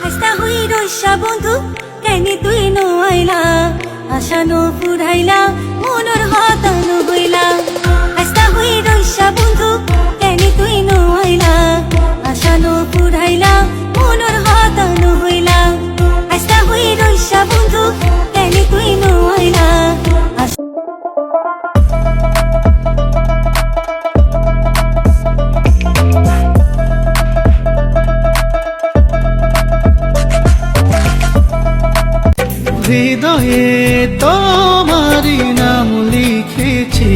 আস্তা হই রইসা বন্ধু কেনে তুই নো আইলা আশা নো ফুরাইলা মনর হতানো হইলা আস্তা হই রইসা বন্ধু কেনে তুই নো আইলা আশা নো ফুরাইলা মনর হতানো হইলা আস্তা হই রইসা বন্ধু কেনে তুই নো আইলা হৃদয়ে তোমারি নাম লিখেছি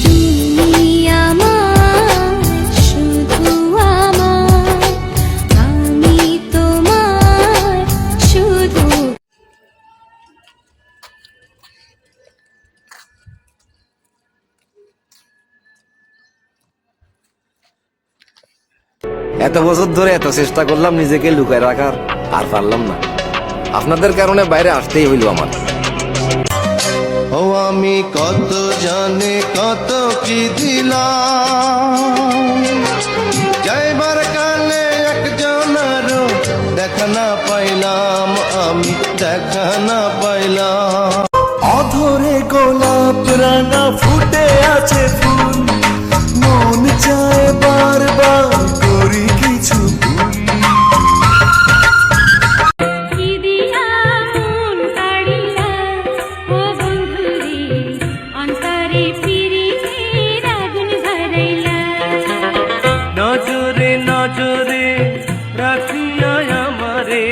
তুমি আমার শুধু আমার আমি তোমার শুধু এত বছর ধরে এত চেষ্টা করলাম নিজেকে লুকায় রাখার, আর পারলাম না। আপনাদের কারণে বাইরে আসতেই হইল আমার। ও আমি কত জানে কত কি দিলাম, যাইবার কালে একজনেরও দেখা না পাইলাম, আমি দেখা না পাইলাম। অধরে গোলাপ রাঙা ফুটে আছে ফুল, মন চায় বারবার করি কিছু ভুল। নজরে নজরে রাখিয়া আমারে,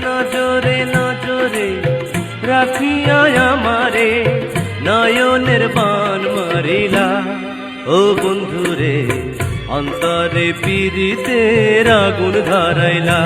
নজরে নজরে রাখিয়া আমারে, নয়নের বান মারিলা ও বন্ধুরে, অন্তরে পীড়িতের আগুন ধরাইলা।